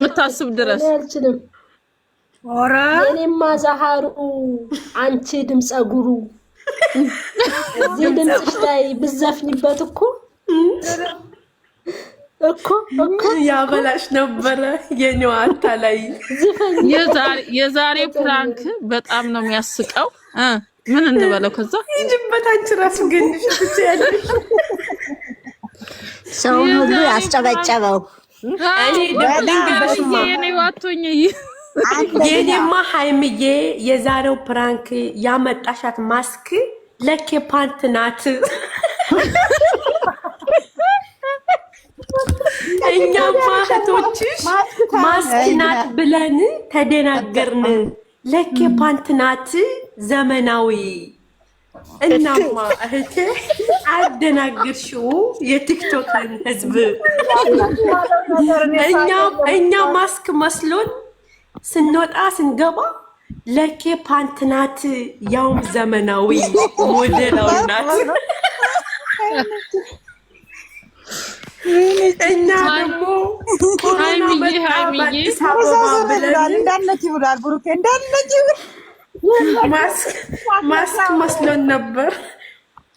እስክታስብ ድረስ አልችልም። ኦራ የኔማ ዛሃሩ አንቺ ድምፀ ጉሩ እዚህ ድምፅሽ ላይ ብዘፍኝበት እኮ ያበላሽ ነበረ የኔው አታላይ የዛሬ ፕራንክ በጣም ነው የሚያስቀው። ምን እንበለው ከዛ ይጅበት አንቺ ራስ ገንሽ ትያለሽ ሰው ሁሉ ያስጨበጨበው እኔ የኔ ዋቶኝ የኔማ ሃይምዬ የዛሬው ፕራንክ ያመጣሻት ማስክ ለኬ ፓንት ናት። እኛማ እህቶችሽ ማስክ ናት ብለን ተደናገርን። ለኬ ፓንት ናት ዘመናዊ። እናማ እህቴ አደናግርሽው የቲክቶክን ህዝብ። እኛ ማስክ መስሎን ስንወጣ ስንገባ ለኬ ፓንት ናት ያውም ዘመናዊ ሞዴላዊ ናት። እና ደግሞ ሃይሚዬ እንዳለች ይብላል ብሩኬ እንዳለች ማስክ መስሎን ነበር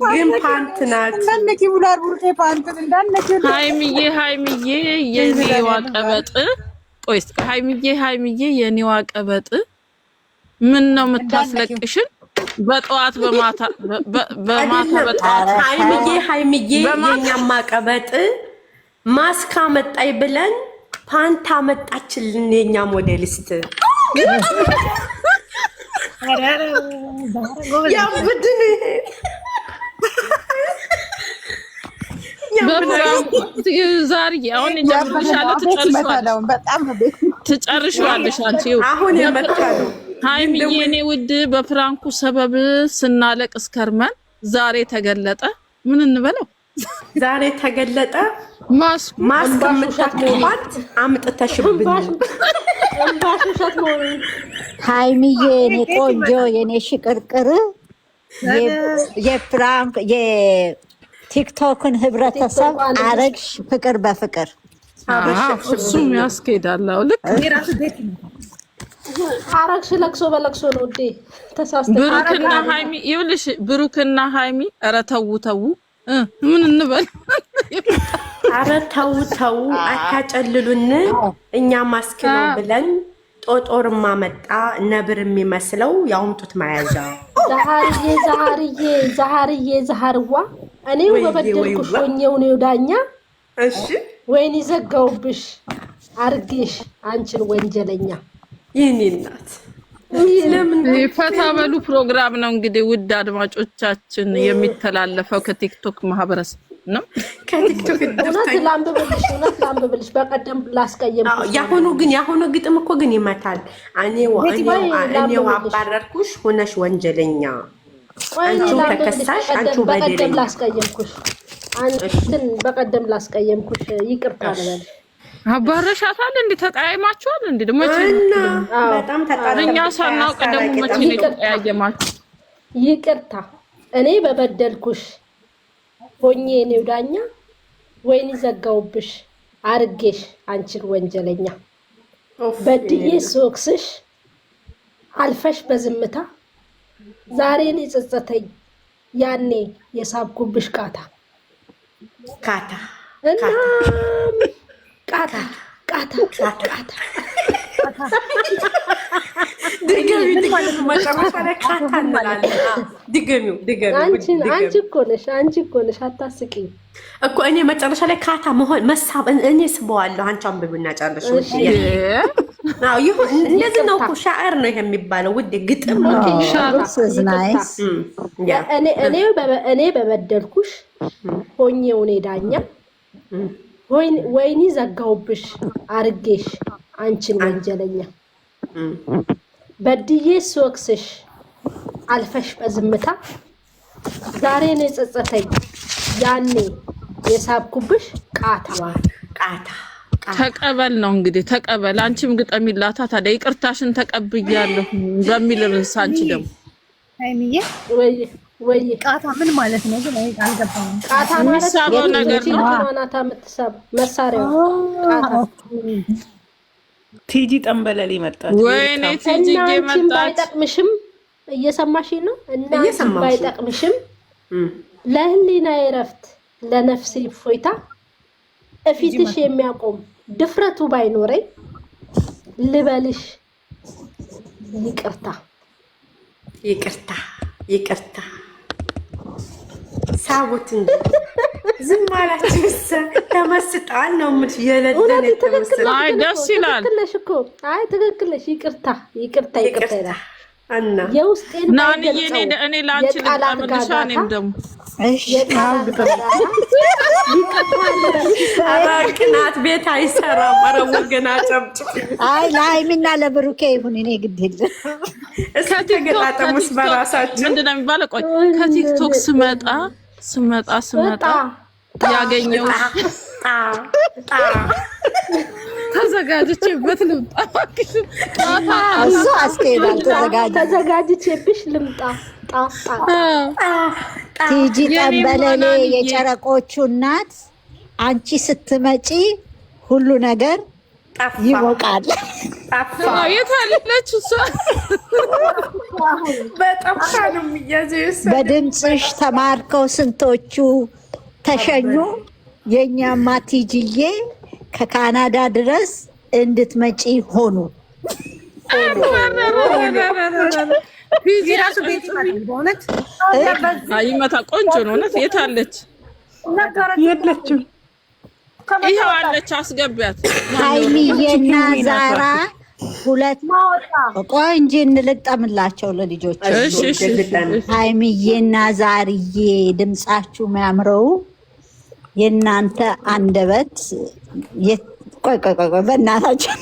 ግን ፓንት ናት። እንዳለች ይብላል ብሩኬ ፓንት እንዳለች። ሃይሚዬ የኔዋ ቀበጥ ቆይስ ሃይሚዬ የኔዋ ቀበጥ ምን ነው የምታስለቅሽን? በጠዋት በማታ በጠዋት ሃይሚዬ የኛማ ቀበጥ ማስክ አመጣይ ብለን ፓንት አመጣችልን የኛ ሞዴሊስት። ያብድን ዛሬ አሁን ጀምርሻለሁ ትጨርሻለሽ አንቺ አሁን የመጣው ሃይሚዬ የኔ ውድ በፕራንኩ ሰበብ ስናለቅስ ከርመን ዛሬ ተገለጠ። ምን እንበለው? ዛሬ ተገለጠ። ማስክ ምታከባት አምጥተሽብኝ ሃይሚዬ የኔ ቆንጆ የኔ ሽቅርቅር የፕራንክ የቲክቶክን ህብረተሰብ አረግሽ ፍቅር በፍቅር እሱም ያስኬዳል። ልክ አረግሽ ለቅሶ በለቅሶ ነው እንዴ? ተሳስተሽ ብሩክና ሃይሚ ይኸውልሽ፣ ብሩክና ሃይሚ ኧረ ተው ምን እንበል? ኧረ ተው አታጨልሉን። እኛ ማስክ ነው ብለን ጦጦርማ መጣ ነብር የሚመስለው ያውምጡት መያዣ። ዛሃርዋ እኔው በበደልኩሽ ሆኜው ነው ዳኛ። እሺ ወይኔ ዘጋውብሽ አርጌሽ አንቺን ወንጀለኛ። የኔ እናት ፈታ በሉ ፕሮግራም ነው እንግዲህ ውድ አድማጮቻችን የሚተላለፈው ከቲክቶክ ማህበረሰብ ነው። ከቲክቶክ እውነት ላምብልሽ በቀደም ላስቀየምኩሽ። ያሁኑ ግጥም እኮ ግን ይመታል። እኔው አባረርኩሽ ሆነሽ ወንጀለኛ፣ አንቺ ተከሳሽ፣ አንቺ በቀደም ላስቀየምኩሽ፣ አንቺን በቀደም ላስቀየምኩሽ ይቅርታ ልበልሽ። አባረሻታል እንዴ? ተቀያይማችኋል እንዴ? ደግሞ በጣም ተጣላን። እኛ ሳናውቅ ደግሞ መቼ ነው የተቀያየማችሁ? ይቅርታ እኔ በበደልኩሽ ሆኜ ነው ዳኛ። ወይኔ ዘጋውብሽ አርጌሽ አንቺን ወንጀለኛ። በድዬ ሶክስሽ አልፈሽ በዝምታ ዛሬን የጸጸተኝ ያኔ የሳብኩብሽ ቃታ እና ቃታ አንቺ እኮ ነሽ አታስቂኝ እኮ። እኔ መጨረሻ ላይ ካታ መሆን መሳብ እኔ ስበዋለሁ። አንቺ አንብብና ጨርሽ። እንደዚህ ነው እኮ ሻዕር ነው የሚባለው ውዴ፣ ግጥም ነው። እኔ በበደልኩሽ ሆኜው እኔ ዳኛ ወይኒ ዘጋውብሽ አርጌሽ አንቺን ወንጀለኛ። በድዬ ሶክስሽ አልፈሽ በዝምታ ዛሬን የጸጸተኝ ያኔ የሳብኩብሽ ቃታ። ተቀበል ነው እንግዲህ ተቀበል። አንቺም ግጠሚላታ ታዲያ ይቅርታሽን ተቀብያለሁ በሚል ርዕስ አንቺ ደግሞ ሃይሚዬ ወይ ቃታ ምን ማለት ነው? ግን አልገባኝም። ቃታ ማለት የሚሳበው ነገር ነው። ማናታ የምትሳብ መሳሪያው ቃታ ቲጂ ጠንበለል መጣች። ወይኔ ቲጂ መጣች። መጣች። ባይጠቅምሽም እየሰማሽ ነው። እና ባይጠቅምሽም ለህሊና እረፍት ለነፍሴ እፎይታ እፊትሽ የሚያቆም ድፍረቱ ባይኖረኝ ልበልሽ ይቅርታ ይቅርታ ይቅርታ ሳውት እንዴ ዝም አላችሁ ተመስጣል ነው ምን የለደለ ተመስጣል አይ ደስ ይላል ትክክለሽ እኮ አይ ትክክለሽ ይቅርታ ይቅርታ ይቅርታ እና የውስጤን ናኒ እኔ ላንቺ ልጣምልሽ እኔም ደግሞ እሺ አራቅናት ቤት አይሰራም። ኧረ ወገና ጨብጭ አይ ለሃይሚና ለብሩኬ ይሁን እኔ ግድ የለም። ከቲክቶክ በራሳችን ምንድነው የሚባለው? ቆይ ከቲክቶክ ስመጣ ያገኘው ተዘጋጅቼበት ልምጣ እሱ አስኬዳል። ተዘጋጅቼብሽ ልምጣ ቲጂ ጠንበለሌ የጨረቆቹ እናት አንቺ ስትመጪ ሁሉ ነገር ይሞቃል። የት አለች እሷ? በጠፋ ነው የሚያዘው። በድምፅሽ ተማርከው ስንቶቹ ተሸኙ። የኛማ ቲጂዬ ከካናዳ ድረስ እንድትመጪ ሆኑ። ራሱ ቤት በእውነት ይመታ ቆንጆ ነው። እውነት የት አለች? የለችም። ይኸው አለች፣ አስገቢያት። ሃይሚዬና ዛራ ሁለት ቆይ እንጂ እንልጠምላቸው ለልጆች። ሃይሚዬና ዛርዬ ድምጻችሁ የሚያምረው የእናንተ አንደበት ቆይ በእናታችሁ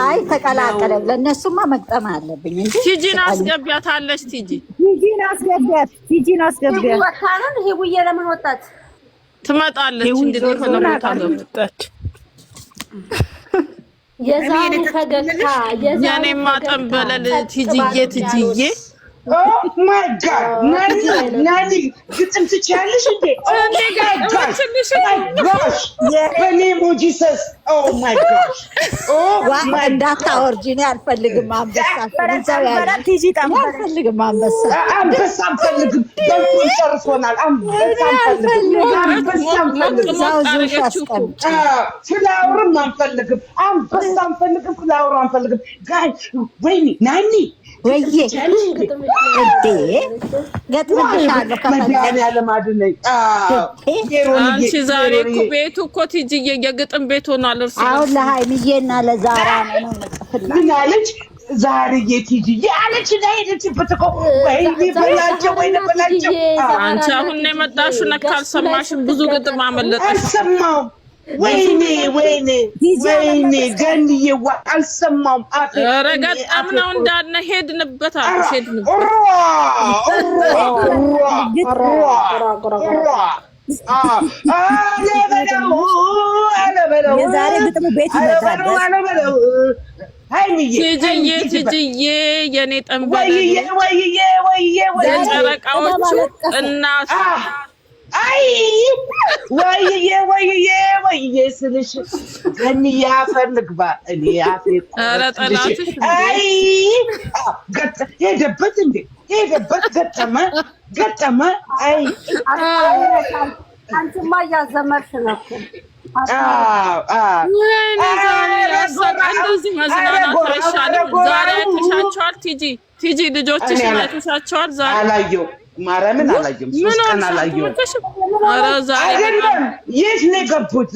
አይ ተቀላቀለ። ለእነሱማ መቅጠም አለብኝ እንጂ ቲጂን አስገቢያት አለች። ቲጂን አስገቢያት። ወጣናን ሄቡዬ ለምን ወጣት ትመጣለች? እንግዲህ ሆነ ወጣች። የዛሬ ፈገግታ የኔማ ጠንበለል ቲጂዬ ማይ ጋድ ናኒ ግጥም ትችያለሽ እንዴ? በኔ ሞጂሰስ ማይ ጋድ እንዳታወርጂ። እኔ አልፈልግም አንበሳ አልፈልግም አንበሳ አልፈልግም። ገብቶን ጨርሶናል። አንበሳ አስቀምጪ። ፍላወርም አንፈልግም። አንበሳ አንፈልግም። ፍላወር አንፈልግም። ጋይ ወይኔ ናኒ ወይዬ እንዴ ገጥመሻለሁ። ከመድኃኒዓለም አድነኝ። አንቺ ዛሬ እኮ ቤቱ እኮ ቲጂዬ የግጥም ቤት ሆኗል። እርሱ አሁን ለሃይሚዬና ለዛራ ነው የምጽፍላት። ምን አለች? ዛሬዬ ቲጂዬ አለች። ሄደችበት እኮ ወይኔ በላቸው። አንቺ አሁን ነው የመጣሽው። ነካ አልሰማሽም? ብዙ ግጥም አመለጠሽ። አልሰማሁም። ወይኔ ገንዬ አልሰማሁም። ኧረ ገጠም ነው እንዳለ ሄድንበት አልኩሽ። የዛሬ ግጥሙ ቤት ይመጣል። ቲጂዬ የኔ ጠንበል የጨረቃዎቹ እናት አይ ወይዬ ስልሽ ገንዬ አፈር ልግባ እኔ አፌ ኧረ ጠላትሽ አይ ሄደበት እንዴ ሄደበት ገጠመ አይ አንቺማ እያዘመርሽ ነው እኮ እንደዚህ መዝናናት አይሻልም? ዛሬ አይተሻቸዋል? ቲጂ ልጆችሽን አይተሻቸዋል? ዛሬ አላየሁም። ማርያምን አላየሁም። ሶስት ቀን አላየሁም። ኧረ ዛሬ አይደለም የት ነው የገቡት?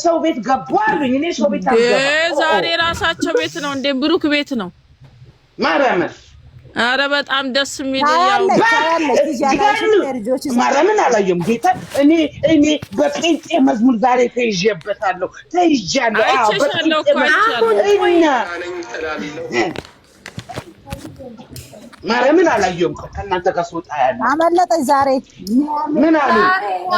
ሰው ቤት ገቡ አሉኝ። እኔ ሰው ቤት አልገባም። ዛሬ ራሳቸው ቤት ነው እንዴ? ብሩክ ቤት ነው። ማርያምን ኧረ በጣም ደስ የሚል ማርያምን አላየሁም። ጌታ እኔ በጴንጤ መዝሙር ዛሬ ተይዤበታለሁ። ተይዣለሁ። አይቼሻለሁ እኮ ማርያምን አላየሁም። ከእናንተ ጋር ስወጣ ያለ አመለጠኝ ዛሬ ምን አሉ?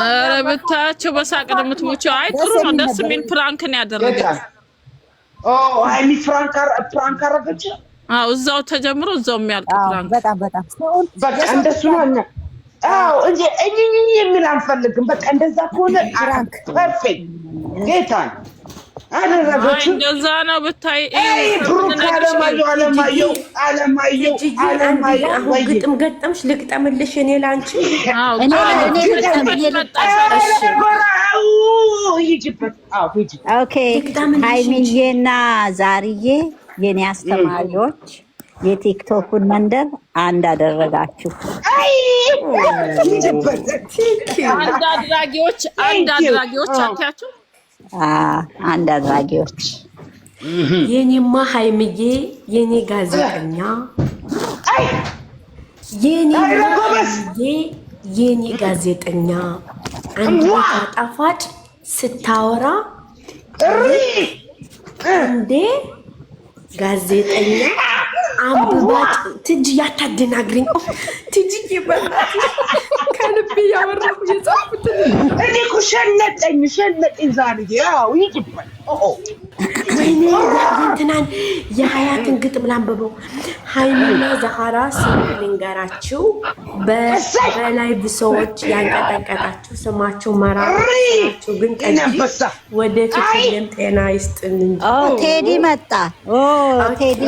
ኧረ ብታያቸው በሳቅ ነው የምትሞቸው። አይ ጥሩ ነው፣ ደስ የሚል ፕራንክን ያደረገች። ሃይሚ ፕራንክ አደረገች። አዎ እዛው ተጀምሮ እዛው የሚያልቅ ፕራንክ። በጣም በቃ እንደሱ ነው። አዎ እንጂ የሚል አንፈልግም። በቃ እንደዛ ከሆነ ፐርፌክት ጌታን አደረገችው። እንደዛ ነው ብታይ። ብሩክ አለማየሁ ግጥም ገጠምሽ ልግጠምልሽ እኔ ላንቺ ኦኬ ሃይሚዬና ዛርዬ የኔ አስተማሪዎች የቲክቶኩን መንደር አንድ አደረጋችሁ። አንድ አድራጊዎች አታያችሁ? አንድ አድራጊዎች የኔማ ሃይሚዬ የኔ ጋዜጠኛ የኔ ጋዜጠኛ አንድ ጣፋጭ ስታወራ እንዴ ጋዜጠኛ አንብባት ትጂ ያታደናግሪኝ ትጂ ይበላት ከልብ ያወራሁ የጻፍኩት እኔ እኮ ሸነጠኝ ዛሬ ያው ይጅበል ወይኔ እንትናን የሀያትን ግጥም ላንብበው። ሃይሚና ዛሃራ ልንገራችሁ በላይ ብሰዎች ያንቀጠቀጣችሁ ስማችሁ መራራችሁ ግን ቀንበሳ ወደፊት ሁሌም ጤና ይስጥን እንጂ ቴዲ መጣ። ቴዲ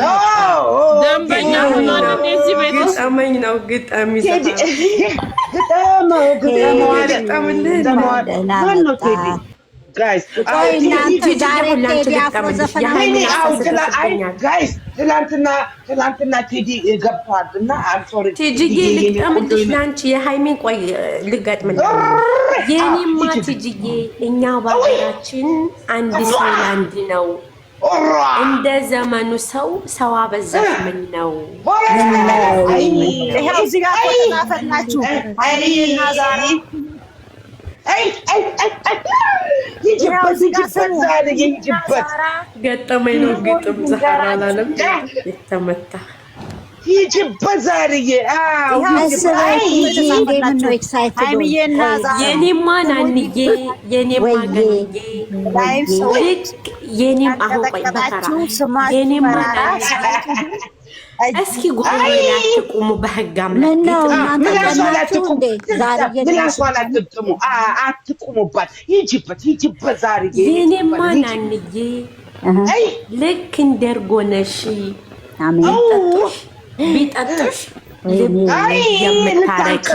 ደንበኛ ሆኗል። እንደዚህ ቤት ግጠመኝ ነው ግጠም ይዘፋ ጋይስ ትላንትና ቴዲ ገብቷል እና ቲጂዬ ልግጠምልሽ ላንቺ የሃይሚን ቆይ ልገጥምልሽ የኔማ ቲጂዬ እኛ ባገራችን አንድ ሰው አንድ ነው እንደ ዘመኑ ሰው አበዛሽ ምን ነው ይሄው እዚህ ጋር ተናፈናችሁ ሃይሚና ዛሬ ይጅበት ገጠመኝ ነው ግጥም ዛሬ አላለም የተመታ ይጅበት ዛሬ የኔማ ናንዬ የኔማ ገንዬ የኔም አሁን ቆይ በተራ የኔማ ናንዬ እስኪ ጎረቤት ቁሙ በህግ አምላክ አትቁሙባት ይጅበት ዛሬ የኔማ ናንዬ ልክ እንደርጎ ነሽ ቢጠጥሽ የምታረቂ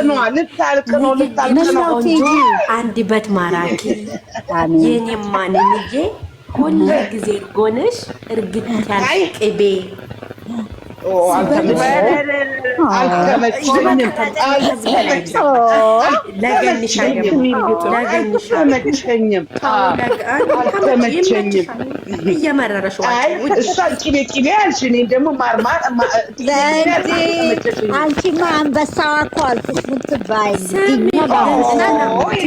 አንድ በት ማራኪ የኔማ ናንዬ ሁሉ ጊዜ ጎነሽ እርግጥ ያልሽ ቅቤ እየመረረሽ አንቺማ አንበሳዋ እኮ አልኩሽ ምን ትባይ